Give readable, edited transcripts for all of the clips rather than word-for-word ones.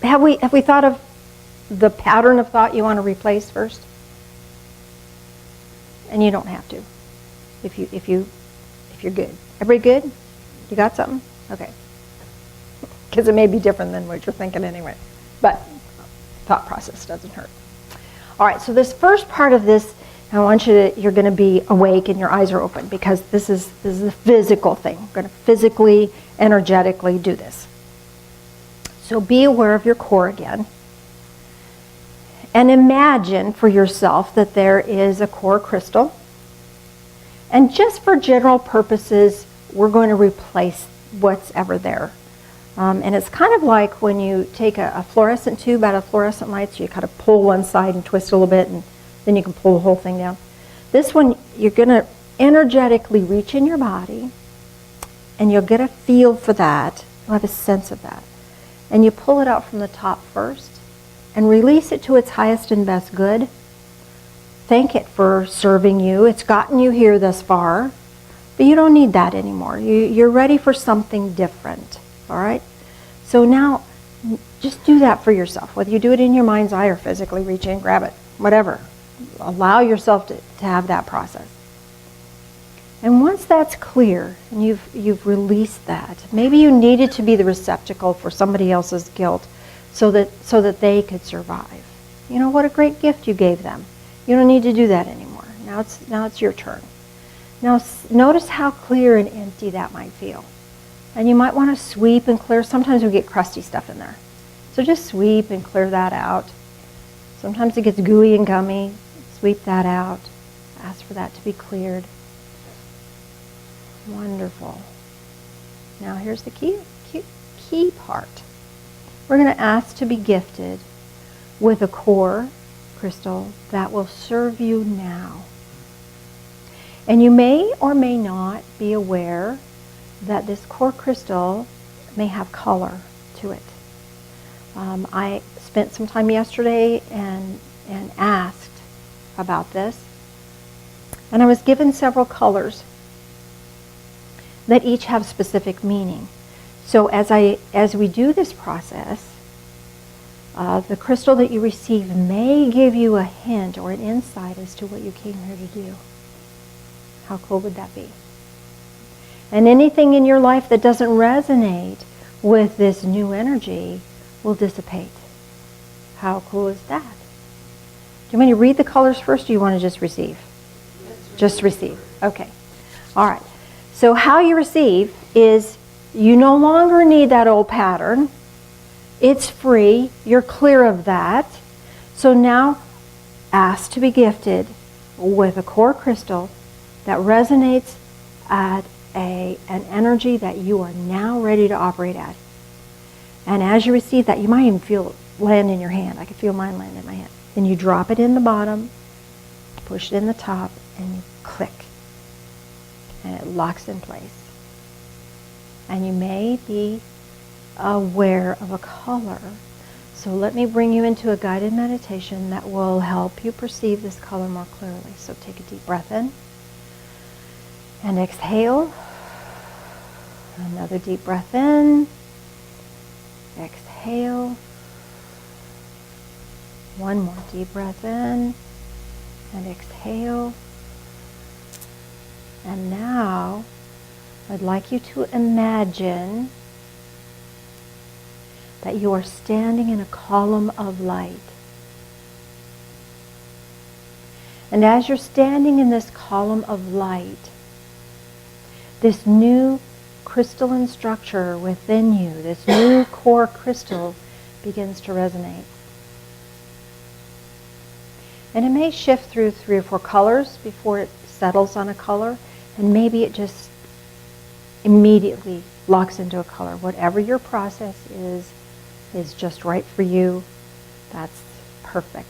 have we thought of the pattern of thought you want to replace first? And you don't have to, if you're good. Everybody good? You got something? Okay. Because it may be different than what you're thinking anyway. But thought process doesn't hurt. All right, so this first part of this, I want you're going to be awake and your eyes are open, because this is a physical thing. We're going to physically, energetically do this. So be aware of your core again. And imagine for yourself that there is a core crystal. And just for general purposes, we're going to replace what's ever there. And it's kind of like when you take a fluorescent tube out of fluorescent lights, you kind of pull one side and twist a little bit, and then you can pull the whole thing down. This one, you're going to energetically reach in your body, and you'll get a feel for that. You'll have a sense of that. And you pull it out from the top first, and release it to its highest and best good. Thank it for serving you. It's gotten you here thus far, but you don't need that anymore. You're ready for something different, all right? So now, just do that for yourself, whether you do it in your mind's eye or physically reach in, grab it, whatever. Allow yourself to have that process. And once that's clear, and you've released that, maybe you needed to be the receptacle for somebody else's guilt, so that they could survive. You know, what a great gift you gave them. You don't need to do that anymore. Now it's your turn. Now notice how clear and empty that might feel. And you might want to sweep and clear. Sometimes we get crusty stuff in there. So just sweep and clear that out. Sometimes it gets gooey and gummy. Sweep that out. Ask for that to be cleared. Wonderful. Now here's the key part. We're going to ask to be gifted with a core crystal that will serve you now. And you may or may not be aware that this core crystal may have color to it. I spent some time yesterday and asked about this. And I was given several colors that each have specific meaning. So as we do this process, the crystal that you receive may give you a hint or an insight as to what you came here to do. How cool would that be? And anything in your life that doesn't resonate with this new energy will dissipate. How cool is that? Do you want me to read the colors first, or do you want to just receive? Just receive. Okay. All right. So how you receive is, you no longer need that old pattern. It's free. You're clear of that. So now ask to be gifted with a core crystal that resonates at an energy that you are now ready to operate at. And as you receive that, you might even feel it land in your hand. I can feel mine land in my hand. Then you drop it in the bottom, push it in the top, and you click. And it locks in place. And you may be aware of a color. So let me bring you into a guided meditation that will help you perceive this color more clearly. So take a deep breath in. And exhale. Another deep breath in. Exhale. One more deep breath in. And exhale. And now, I'd like you to imagine that you are standing in a column of light. And as you're standing in this column of light, this new crystalline structure within you, this new core crystal, begins to resonate. And it may shift through 3 or 4 colors before it settles on a color, and maybe it just immediately locks into a color. Whatever your process is just right for you. That's perfect.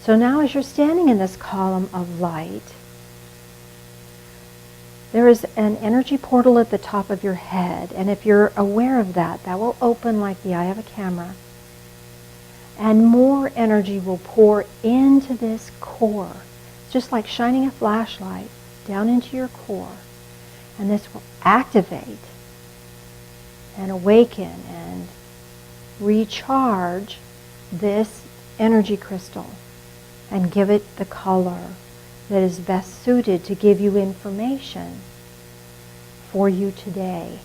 So now as you're standing in this column of light, there is an energy portal at the top of your head, and if you're aware of that, that will open like the eye of a camera, and more energy will pour into this core. It's just like shining a flashlight down into your core, and this will activate and awaken and recharge this energy crystal and give it the color that is best suited to give you information for you today.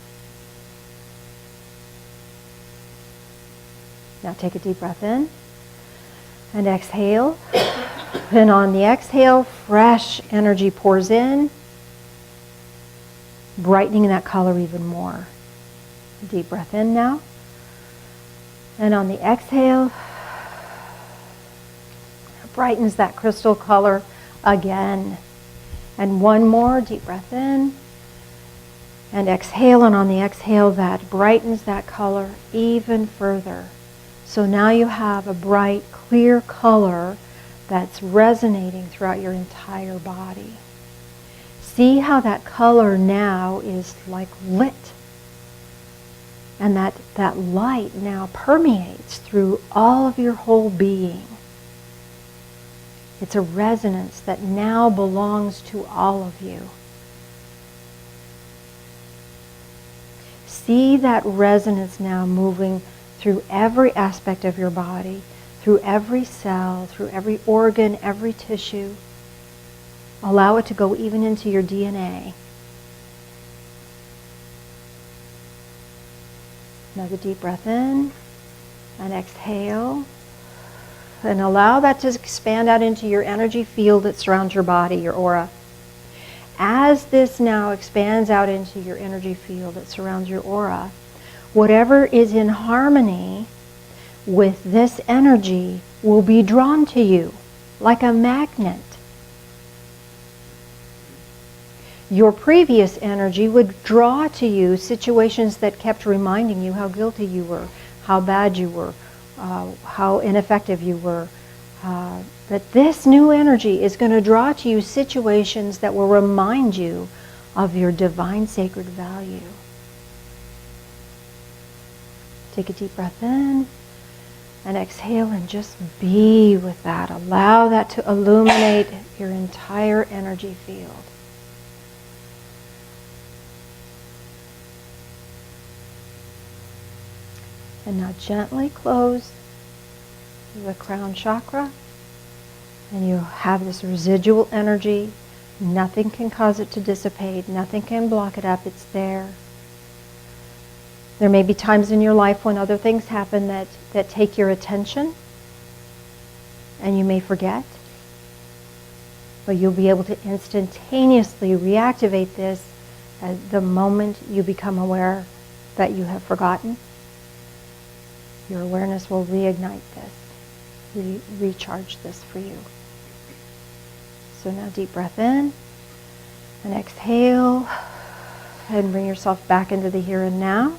Now take a deep breath in and exhale. And on the exhale, fresh energy pours in, brightening that color even more. Deep breath in now. And on the exhale, brightens that crystal color again. And one more deep breath in and exhale, and on the exhale that brightens that color even further. So now you have a bright, clear color that's resonating throughout your entire body. See how that color now is like lit. And that light now permeates through all of your whole being. It's a resonance that now belongs to all of you. See that resonance now moving through every aspect of your body, through every cell, through every organ, every tissue. Allow it to go even into your DNA. Another deep breath in and exhale. And allow that to expand out into your energy field that surrounds your body, your aura. As this now expands out into your energy field that surrounds your aura, whatever is in harmony with this energy will be drawn to you like a magnet. Your previous energy would draw to you situations that kept reminding you how guilty you were, how bad you were, how ineffective you were. That this new energy is going to draw to you situations that will remind you of your divine sacred value. Take a deep breath in and exhale and just be with that. Allow that to illuminate your entire energy field. And now gently close the crown chakra. And you have this residual energy. Nothing can cause it to dissipate. Nothing can block it up. It's there. There may be times in your life when other things happen that take your attention. And you may forget. But you'll be able to instantaneously reactivate this at the moment you become aware that you have forgotten. Your awareness will reignite this, recharge this for you. So now deep breath in and exhale and bring yourself back into the here and now.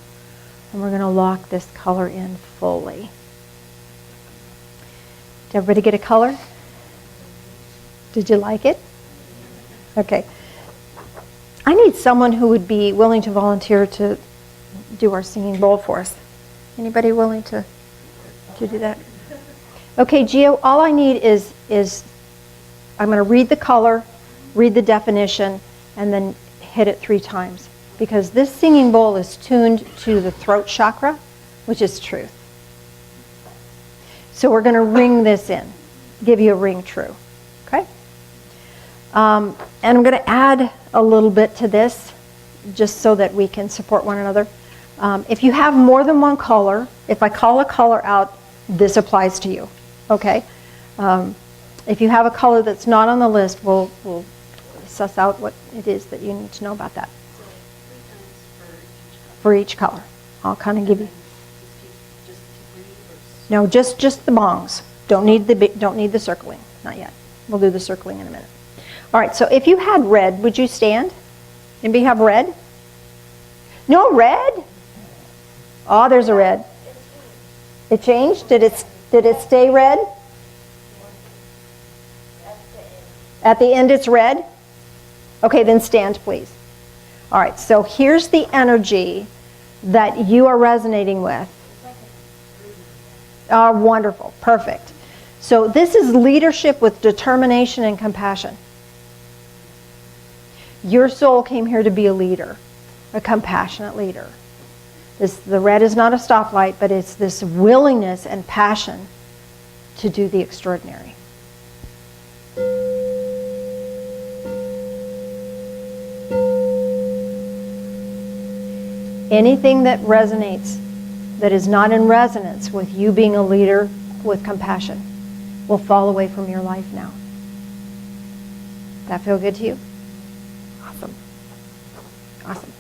And we're going to lock this color in fully. Did everybody get a color? Did you like it? Okay. I need someone who would be willing to volunteer to do our singing bowl for us. Anybody willing to do that? Okay, Gio, all I need is I'm going to read the color, read the definition, and then hit it 3 times. Because this singing bowl is tuned to the throat chakra, which is truth. So we're going to ring this in, give you a ring true. Okay? And I'm going to add a little bit to this, just so that we can support one another. If you have more than one color, if I call a color out, this applies to you, okay? If you have a color that's not on the list, we'll suss out what it is that you need to know about that. For each color. I'll kind of give you. No, just the bongs. Don't need the circling, not yet. We'll do the circling in a minute. All right, so if you had red, would you stand? Anybody have red? No red? Oh, there's a red. It changed? Did it stay red? At the end it's red? Okay, then stand, please. All right, so here's the energy that you are resonating with. Oh, wonderful. Perfect. So this is leadership with determination and compassion. Your soul came here to be a leader, a compassionate leader. The red is not a stoplight, but it's this willingness and passion to do the extraordinary. Anything that resonates, that is not in resonance with you being a leader with compassion, will fall away from your life now. That feel good to you? Awesome. Awesome.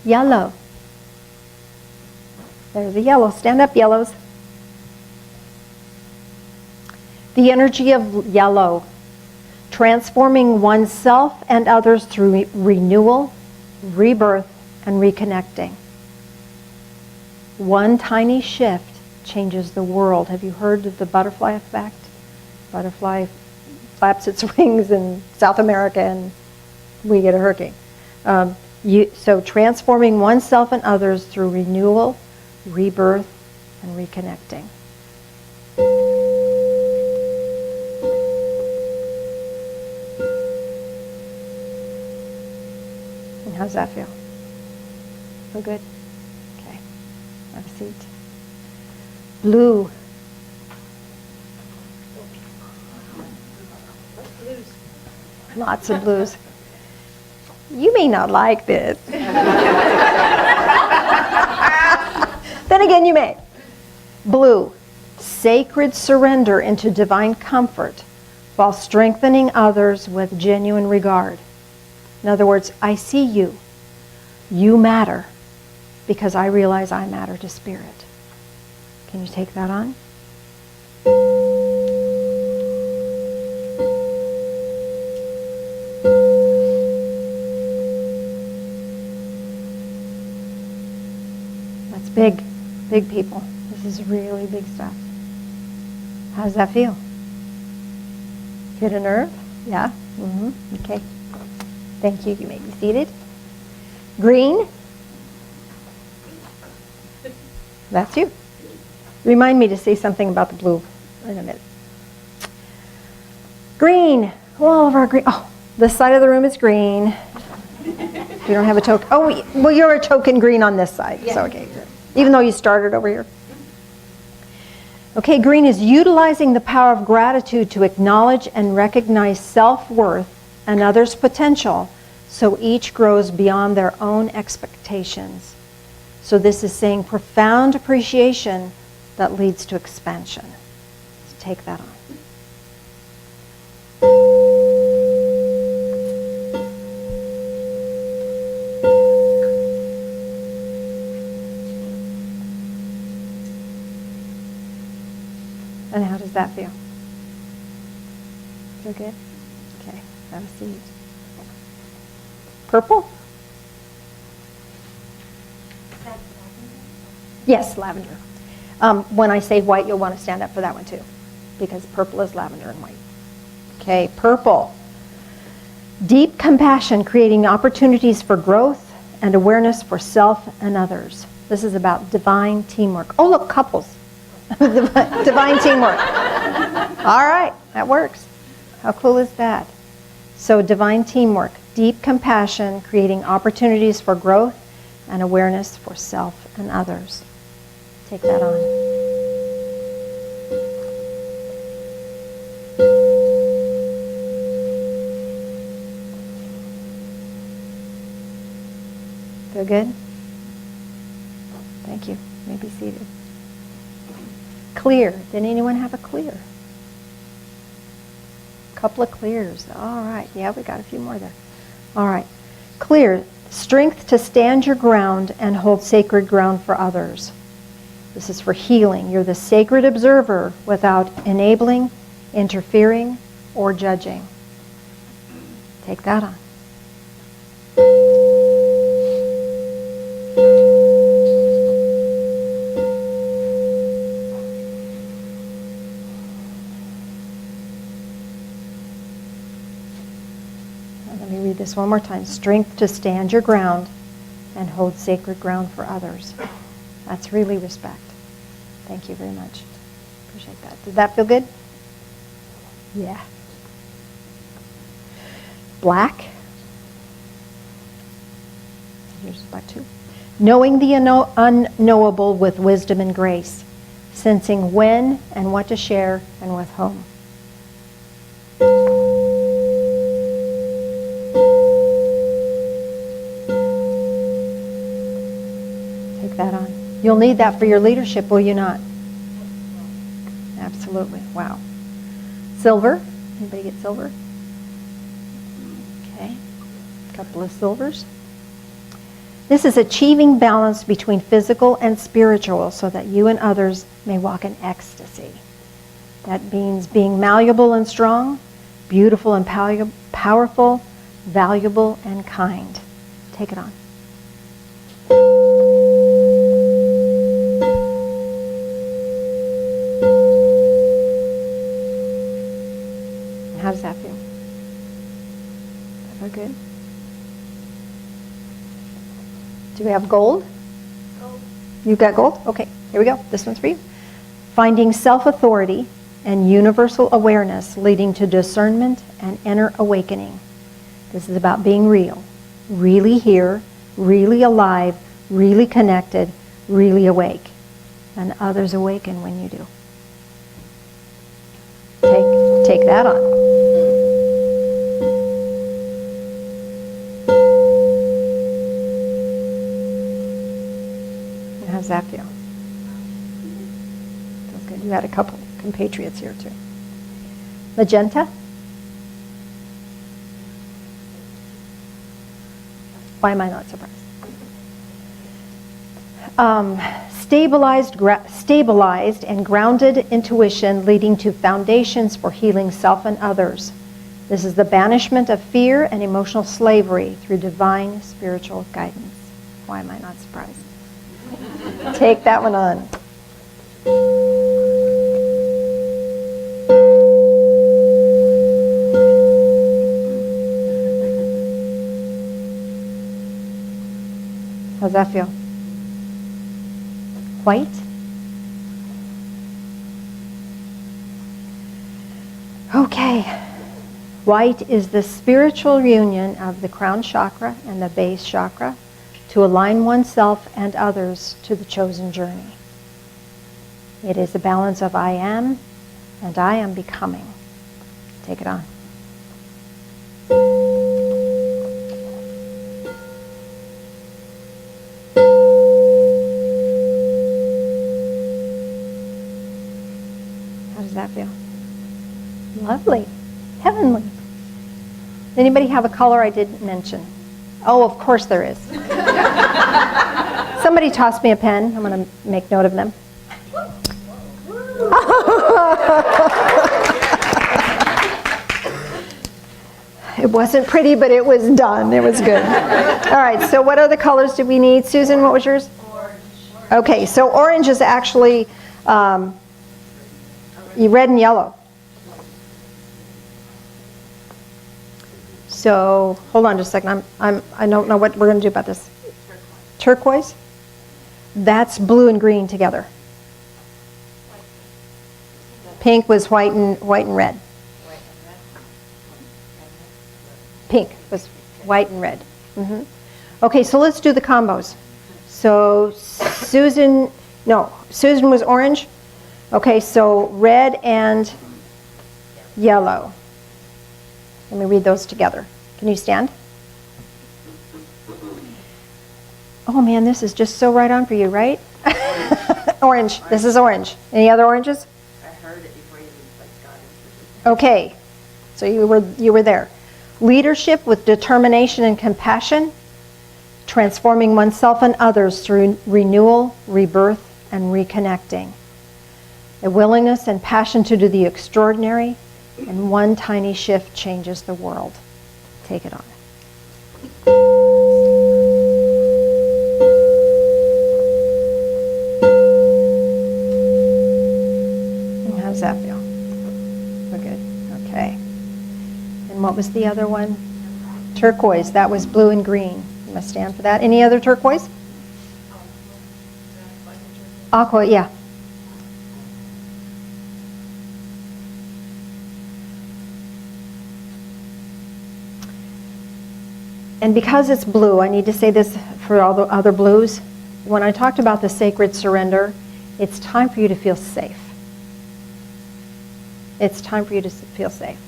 Yellow. There's a yellow. Stand up, yellows. The energy of yellow, transforming oneself and others through renewal, rebirth, and reconnecting. One tiny shift changes the world. Have you heard of the butterfly effect? Butterfly flaps its wings in South America and we get a hurricane. So transforming oneself and others through renewal, rebirth, and reconnecting. And how's that feel? Feel good? Okay. Have a seat. Blue. Lots of blues. You may not like this. Then again, you may. Blue. Sacred surrender into divine comfort while strengthening others with genuine regard. In other words, I see you. You matter because I realize I matter to Spirit. Can you take that on? That's big, big people. This is really big stuff. How does that feel? Hit a nerve? Yeah? Mm-hmm. Okay. Thank you. You may be seated. Green. That's you. Remind me to say something about the blue in a minute. Green. All of our green. Oh, this side of the room is green. We don't have a token. Oh, well, you're a token green on this side. Yeah. So, okay. Even though you started over here. Okay, green is utilizing the power of gratitude to acknowledge and recognize self-worth and others' potential so each grows beyond their own expectations. So this is saying profound appreciation that leads to expansion. So take that on. And how does that feel? Feel good? Okay, have a seat. Purple? Yes, lavender. When I say white, you'll want to stand up for that one too, because purple is lavender and white. Okay, purple. Deep compassion, creating opportunities for growth and awareness for self and others. This is about divine teamwork. Oh, look, couples. Divine teamwork. All right, that works. How cool is that? So divine teamwork, deep compassion, creating opportunities for growth and awareness for self and others. Take that on. Feel good? Thank you. You may be seated. Clear. Did anyone have a clear? Couple of clears. All right. Yeah, we got a few more there. All right. Clear. Strength to stand your ground and hold sacred ground for others. This is for healing. You're the sacred observer without enabling, interfering, or judging. Take that on. Let me read this one more time. Strength to stand your ground and hold sacred ground for others. That's really respect. Thank you very much. Appreciate that. Did that feel good? Yeah. Black. Here's black too. knowing the unknowable with wisdom and grace, sensing when and what to share and with whom. Take that on. You'll need that for your leadership, will you not? Absolutely. Wow. Silver. Anybody get silver? Okay. A couple of silvers. This is achieving balance between physical and spiritual so that you and others may walk in ecstasy. That means being malleable and strong, beautiful and powerful, valuable and kind. Take it on. How does that feel? Does that feel good? Do we have gold? Gold. You've got gold? Okay, here we go. This one's for you. Finding self-authority and universal awareness leading to discernment and inner awakening. This is about being real. Really here, really alive, really connected, really awake. And others awaken when you do. Take that on. How does that feel? Feels good. You had a couple compatriots here too. Magenta. Why am I not surprised? Stabilized and grounded intuition leading to foundations for healing self and others. This is the banishment of fear and emotional slavery through divine spiritual guidance. Why am I not surprised? Take that one on. How's that feel? White? Okay. White is the spiritual union of the crown chakra and the base chakra to align oneself and others to the chosen journey. It is a balance of I am and I am becoming. Take it on. How does that feel? Lovely. Heavenly. Anybody have a color I didn't mention? Oh, of course there is. Somebody tossed me a pen. I'm going to make note of them. It wasn't pretty, but it was done. It was good. All right, so what other colors did we need? Susan, what was yours? Orange. Okay, so orange is actually red and yellow. So hold on just a second. I don't know what we're going to do about this. Turquoise? That's blue and green together. Pink was white and red. Pink was white and red. Mm-hmm. Okay, so let's do the combos. So Susan was orange. Okay, so red and yellow. Let me read those together. Can you stand? Oh man, this is just so right on for you, right? Orange. This is orange. Any other oranges? I heard it before you even got it. Okay, so you were there. Leadership with determination and compassion, transforming oneself and others through renewal, rebirth, and reconnecting. A willingness and passion to do the extraordinary, and one tiny shift changes the world. Take it on. And how does that feel? We're good. Okay. And what was the other one? Turquoise. That was blue and green. You must stand for that. Any other turquoise? Aqua, yeah. And because it's blue, I need to say this for all the other blues. When I talked about the sacred surrender, it's time for you to feel safe. It's time for you to feel safe.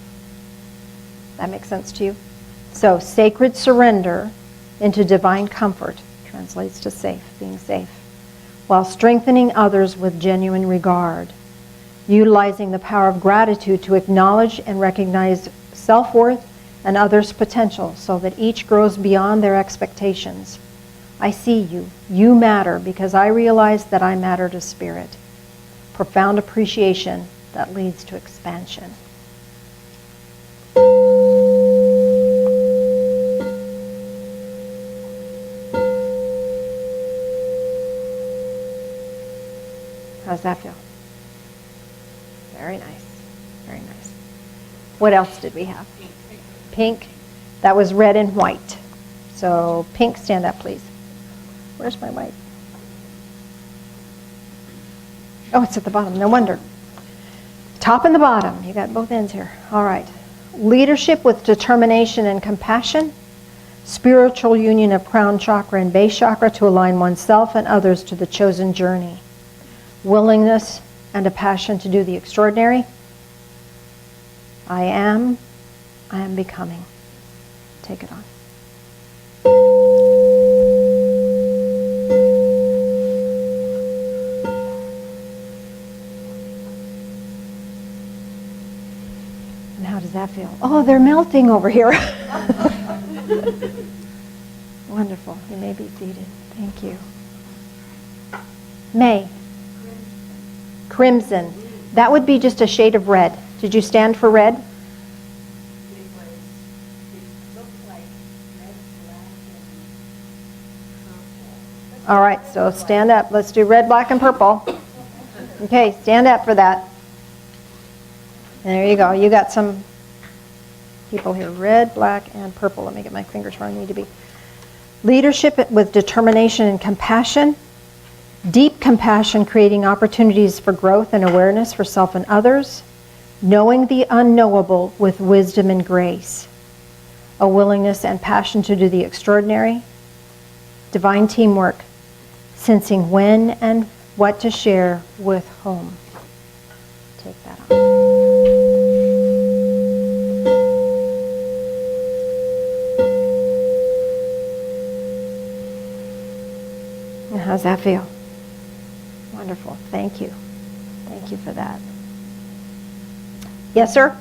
That makes sense to you? So sacred surrender into divine comfort translates to safe, being safe, while strengthening others with genuine regard, utilizing the power of gratitude to acknowledge and recognize self-worth and others' potential so that each grows beyond their expectations. I see you. You matter because I realize that I matter to spirit. Profound appreciation that leads to expansion. How's that feel? Very nice. Very nice. What else did we have? Pink. That was red and white. So pink, stand up, please. Where's my white? Oh, it's at the bottom. No wonder. Top and the bottom. You got both ends here. All right. Leadership with determination and compassion. Spiritual union of crown chakra and base chakra to align oneself and others to the chosen journey. Willingness and a passion to do the extraordinary. I am becoming. Take it on. And how does that feel? Oh, they're melting over here. Wonderful. You may be seated. Thank you. May. Crimson. That would be just a shade of red. Did you stand for red? It looked like red, black, and purple. All right, so stand up. Let's do red, black, and purple. Okay, stand up for that. There you go. You got some people here. Red, black, and purple. Let me get my fingers where I need to be. Leadership with determination and compassion. Deep compassion, creating opportunities for growth and awareness for self and others. Knowing the unknowable with wisdom and grace. A willingness and passion to do the extraordinary. Divine teamwork. Sensing when and what to share with whom. Take that on. And how's that feel? Wonderful. Thank you. Thank you for that. Yes, sir?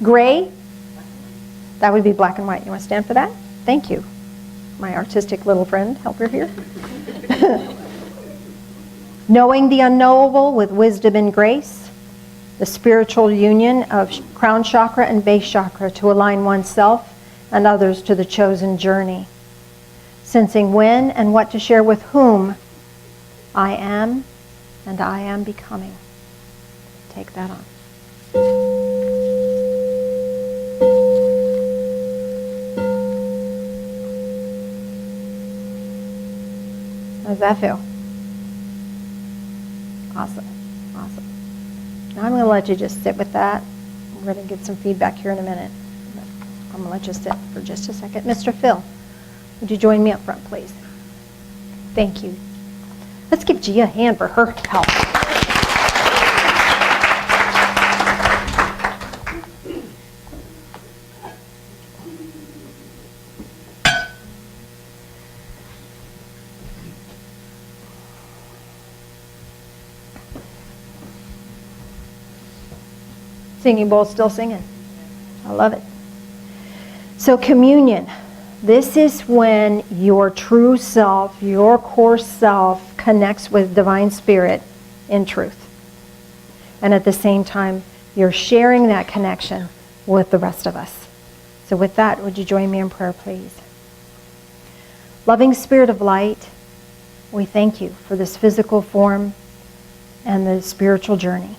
Gray? That would be black and white. You want to stand for that? Thank you. My artistic little friend, helper here. Knowing the unknowable with wisdom and grace. The spiritual union of crown chakra and base chakra to align oneself and others to the chosen journey. Sensing when and what to share with whom. I am and I am becoming. Take that on. How does that feel? Awesome. Awesome. Now I'm going to let you just sit with that. We're going to get some feedback here in a minute. I'm going to let you sit for just a second. Mr. Phil, would you join me up front, please? Thank you. Let's give Gia a hand for her help. Singing bowl still singing. I love it. So communion. This is when your true self, your core self, connects with divine spirit in truth. And at the same time, you're sharing that connection with the rest of us. So with that, would you join me in prayer, please? Loving Spirit of light, we thank you for this physical form and the spiritual journey.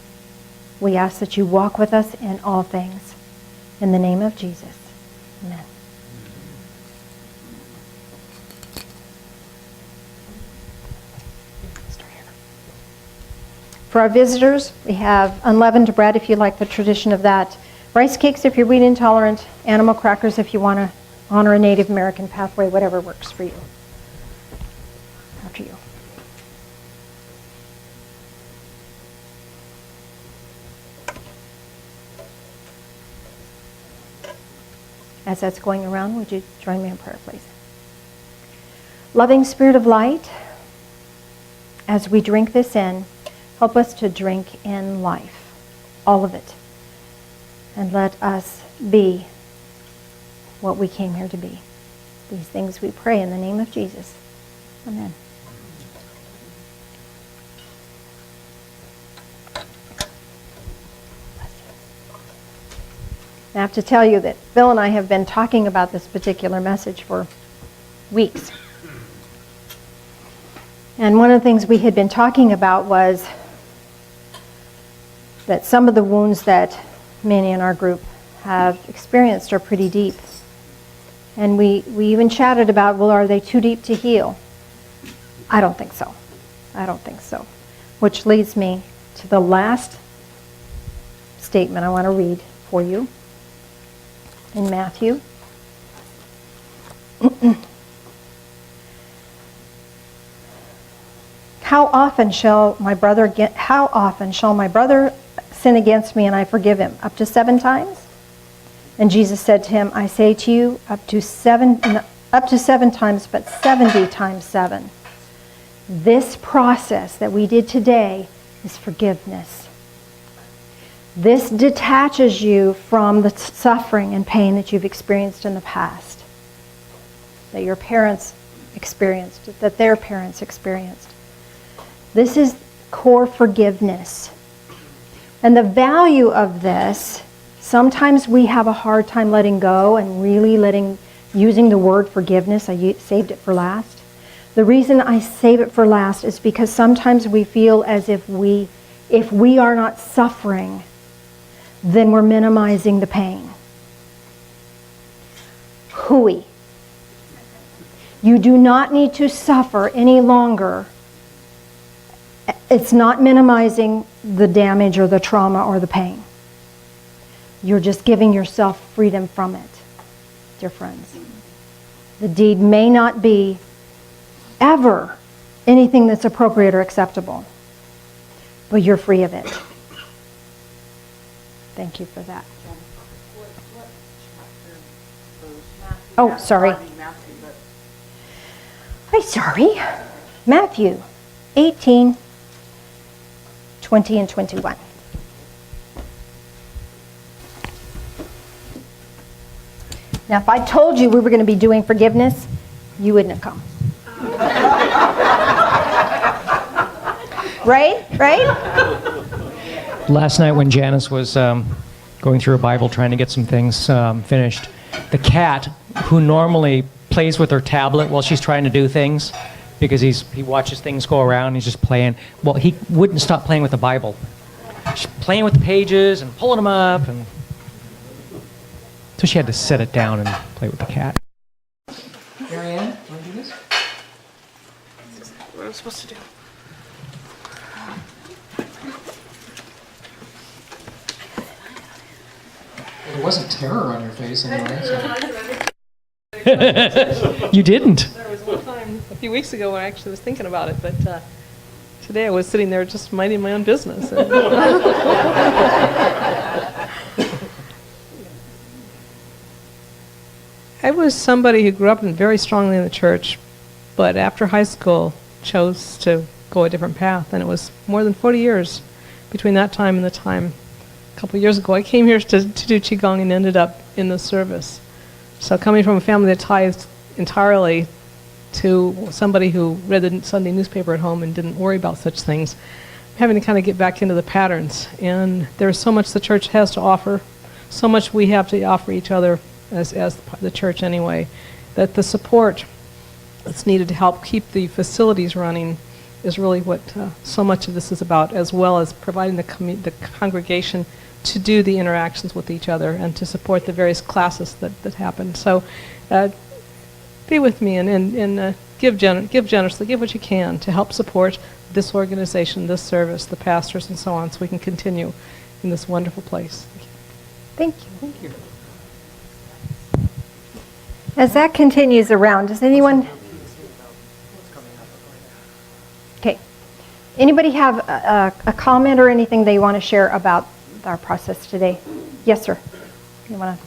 We ask that you walk with us in all things. In the name of Jesus, amen. For our visitors, we have unleavened bread if you like the tradition of that. Rice cakes if you're wheat intolerant. Animal crackers if you want to Honor a Native American pathway, whatever works for you. After you. As that's going around, would you join me in prayer, please? Loving Spirit of light, as we drink this in, help us to drink in life, all of it. And let us be what we came here to be. These things we pray in the name of Jesus. Amen. I have to tell you that Phil and I have been talking about this particular message for weeks. And one of the things we had been talking about was that some of the wounds that many in our group have experienced are pretty deep. And we even chatted about, well, are they too deep to heal? I don't think so. I don't think so. Which leads me to the last statement I want to read for you in Matthew. How often shall my brother sin against me and I forgive him? Up to 7 times? And Jesus said to him, I say to you, up to 7 times, but 70 times 7. This process that we did today is forgiveness. This detaches you from the suffering and pain that you've experienced in the past, that your parents experienced, that their parents experienced. This is core forgiveness. And the value of this, sometimes we have a hard time letting go and really using the word forgiveness. I saved it for last. The reason I save it for last is because sometimes we feel as if we are not suffering, then we're minimizing the pain. Hooey. You do not need to suffer any longer. It's not minimizing the damage or the trauma or the pain. You're just giving yourself freedom from it, dear friends. The deed may not be ever anything that's appropriate or acceptable, but you're free of it. Thank you for that. Oh, sorry. I'm sorry. Matthew 18, 20 and 21. Now, if I told you we were going to be doing forgiveness, you wouldn't have come. Right? Last night when Janice was going through her Bible trying to get some things finished, the cat, who normally plays with her tablet while she's trying to do things, because he watches things go around, he's just playing. Well, he wouldn't stop playing with the Bible. She's playing with the pages and pulling them up, and so she had to set it down and play with the cat. Marianne, want to do this? What am I supposed to do? Well, there wasn't terror on your face anyway. So. You didn't. There was one time a few weeks ago when I actually was thinking about it, but today I was sitting there just minding my own business. I was somebody who grew up very strongly in the church, but after high school chose to go a different path, and it was more than 40 years between that time and the time a couple of years ago I came here to do Qigong and ended up in the service. So coming from a family that tithed entirely to somebody who read the Sunday newspaper at home and didn't worry about such things, I'm having to kind of get back into the patterns. And there's so much the church has to offer, so much we have to offer each other as the church anyway, that the support that's needed to help keep the facilities running is really what so much of this is about, as well as providing the congregation to do the interactions with each other and to support the various classes that happen. So be with me and give generously, give what you can to help support this organization, this service, the pastors, and so on, so we can continue in this wonderful place. Thank you. Thank you. As that continues around, does anyone? Okay. Anybody have a comment or anything they want to share about our process today? Yes, sir. You want to?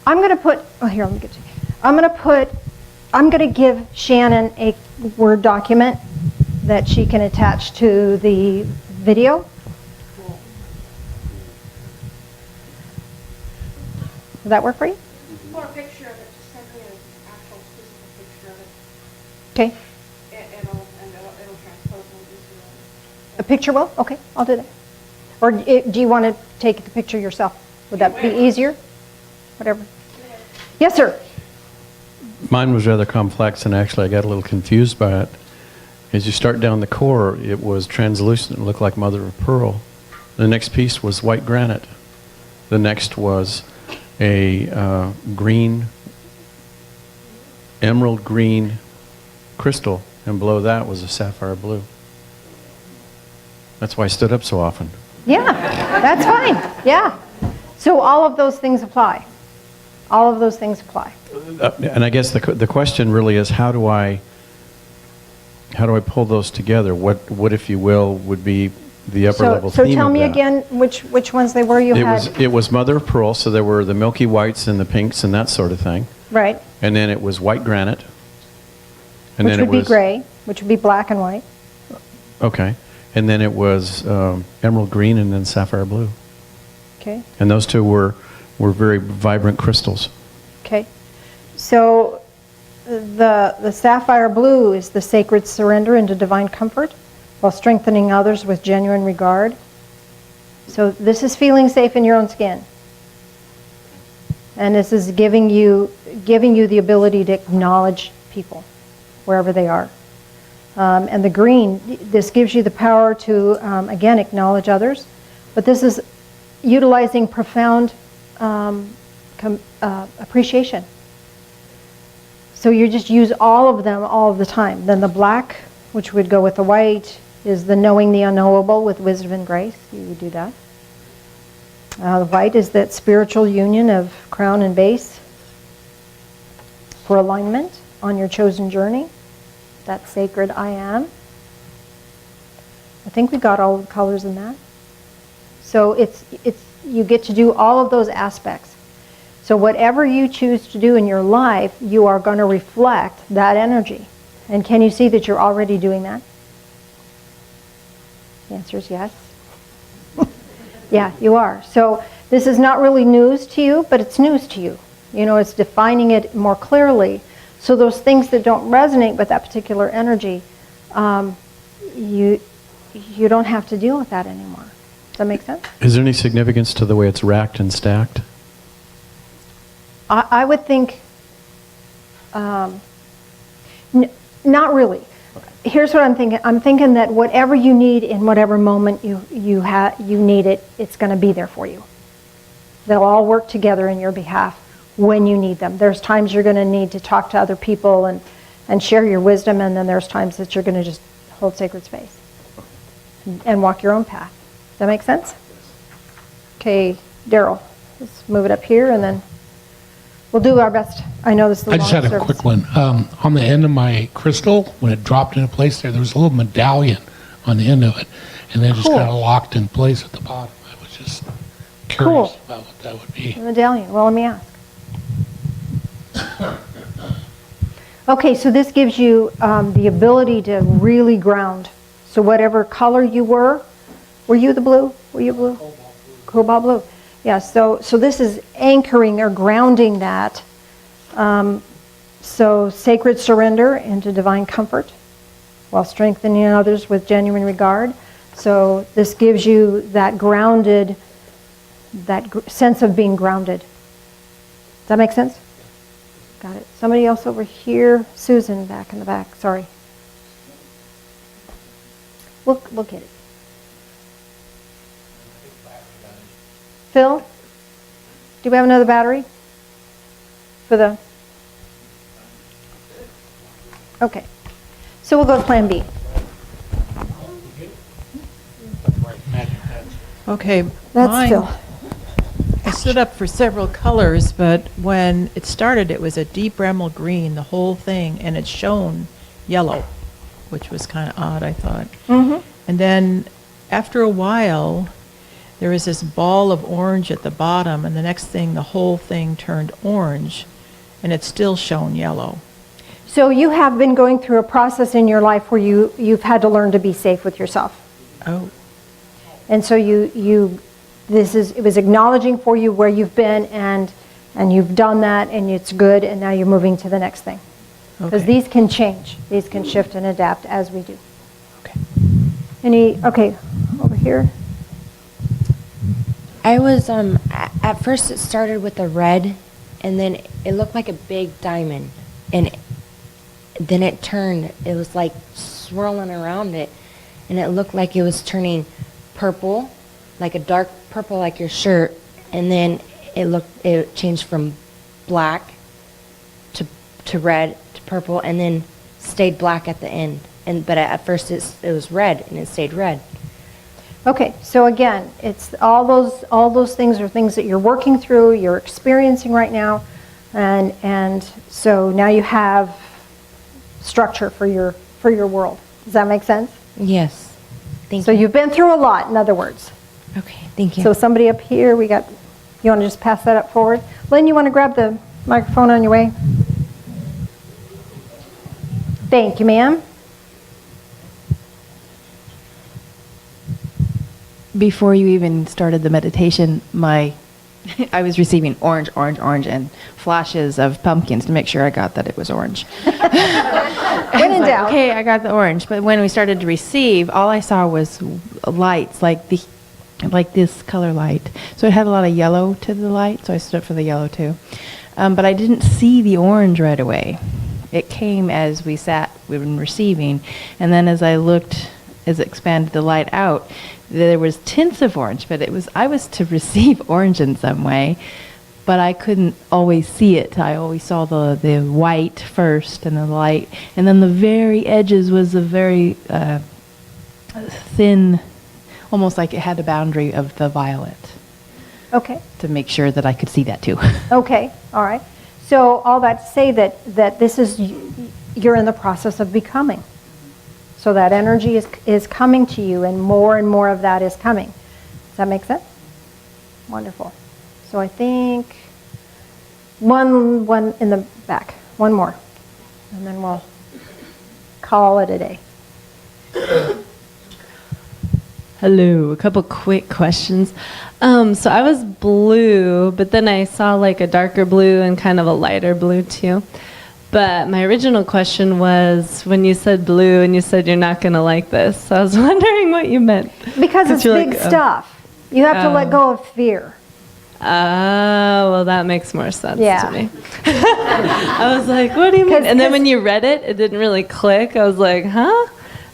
I'm going to put, oh, here, let me get to you. I'm going to give Shannon a Word document that she can attach to the video. Does that work for you? Or a picture of it, just send me an actual physical picture of it. Okay. It'll transpose into A picture will? Okay, I'll do that. Or do you want to take the picture yourself? Would that be easier? Whatever. Yes, sir. Mine was rather complex, and actually I got a little confused by it. As you start down the core, it was translucent, it looked like mother of pearl. The next piece was white granite. The next was a green, emerald green crystal, and below that was a sapphire blue. That's why I stood up so often. Yeah, that's fine. Yeah. So all of those things apply. All of those things apply. And I guess the question really is, how do I pull those together? What, if you will, would be the upper level So theme tell of me that? again which ones they were you had. It was mother of pearl, so there were the milky whites and the pinks and that sort of thing. Right. And then it was white granite. And Which then would be gray, which would be black and white. Okay. And then it was emerald green and then sapphire blue. Okay. And those two were very vibrant crystals. Okay. So the sapphire blue is the sacred surrender into divine comfort while strengthening others with genuine regard. So this is feeling safe in your own skin. And this is giving you the ability to acknowledge people wherever they are. And the green, this gives you the power to, again, acknowledge others. But this is utilizing profound appreciation. So you just use all of them all of the time. Then the black, which would go with the white, is the knowing the unknowable with wisdom and grace. You would do that. The white is that spiritual union of crown and base for alignment on your chosen journey. That sacred I am. I think we got all the colors in that. So it's you get to do all of those aspects. So whatever you choose to do in your life, you are going to reflect that energy. And can you see that you're already doing that? The answer is yes. Yeah, you are. So this is not really news to you, but it's news to you. You know, it's defining it more clearly. So those things that don't resonate with that particular energy, you don't have to deal with that anymore. Does that make sense? Is there any significance to the way it's racked and stacked? I would think, not really. Here's what I'm thinking. I'm thinking that whatever you need in whatever moment you need it, it's going to be there for you. They'll all work together in your behalf when you need them. There's times you're going to need to talk to other people and share your wisdom, and then there's times that you're going to just hold sacred space and walk your own path. Does that make sense? Okay, Daryl, let's move it up here, and then we'll do our best. I know this is the I just longest had a service. quick one. On the end of my crystal, when it dropped into place there was a little medallion on the end of it, and then it just Cool. kind of locked in place at the bottom. I was just curious about what that would be. The medallion. Well, let me ask. Okay, so this gives you the ability to really ground. So whatever color you were you the blue? Were you blue? Cobalt blue. Yeah, so this is anchoring or grounding that. So sacred surrender into divine comfort while strengthening others with genuine regard. So this gives you that grounded, sense of being grounded. Does that make sense? Got it. Somebody else over here. Susan, back in the back. Sorry. We'll get it. Phil, do we have another battery for the? Okay. So we'll go to Plan B. Magic pads. Okay, That's mine Phil. is stood up for several colors, but when it started, it was a deep emerald green, the whole thing, and it shone yellow, which was kind of odd, I thought. And then after a while, there was this ball of orange at the bottom, and the next thing, the whole thing turned orange, and it still shone yellow. So you have been going through a process in your life where you've had to learn to be safe with yourself. Oh, And so it was acknowledging for you where you've been, and you've done that, and it's good, and now you're moving to the next thing. Because okay. these can change, these can shift and adapt as we do. Okay. Okay, over here. I was, at first it started with a red, and then it looked like a big diamond. And then it turned, it was like swirling around it, and it looked like it was turning purple, like a dark purple like your shirt, and then it changed from black to red to purple, and then stayed black at the end. But at first it was red, and it stayed red. Okay, so again, it's all those things are things that you're working through, you're experiencing right now, and so now you have structure for your world. Does that make sense? Yes. Thank So you. you've been through a lot, in other words. Okay, thank you. So somebody up here, you want to just pass that up forward? Lynn, you want to grab the microphone on your way? Thank you, ma'am. Before you even started the meditation, I was receiving orange, and flashes of pumpkins to make sure I got that it was orange. When in doubt. Okay, I got the orange. But when we started to receive, all I saw was lights, like this color light. So it had a lot of yellow to the light, so I stood up for the yellow too. But I didn't see the orange right away. It came as we were receiving, and then as it expanded the light out, there was tints of orange, but I was to receive orange in some way, but I couldn't always see it. I always saw the white first and the light, and then the very edges was a very thin, almost like it had a boundary of the violet. Okay. To make sure that I could see that too. Okay, all right. So all that to say that this is, you're in the process of becoming. So that energy is coming to you, and more of that is coming. Does that make sense? Wonderful. So I think one in the back, one more, and then we'll call it a day. Hello, a couple quick questions. So I was blue, but then I saw like a darker blue and kind of a lighter blue too. But my original question was when you said blue and you said you're not going to like this. I was wondering what you meant. Because it's you're big like, stuff. You have to let go of fear. Oh, well, that makes more sense Yeah. to me. I was like, what do you mean? And then when you read it, it didn't really click. I was like, huh?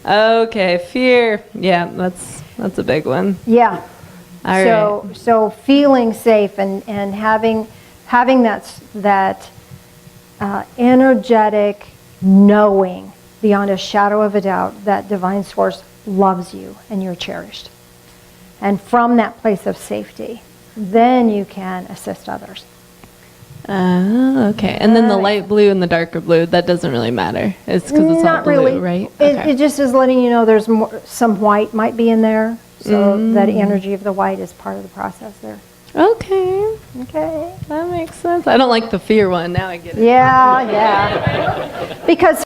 Okay, fear. Yeah, that's a big one. Yeah. All right. So feeling safe and having that energetic knowing beyond a shadow of a doubt that divine source loves you and you're cherished. And from that place of safety, then you can assist others. Okay. And then the light blue and the darker blue, that doesn't really matter. It's because it's all Not blue, really. right? It just is letting you know there's some white might be in there. So that energy of the white is part of the process there. Okay. Okay. That makes sense. I don't like the fear one. Now I get it. Yeah. Because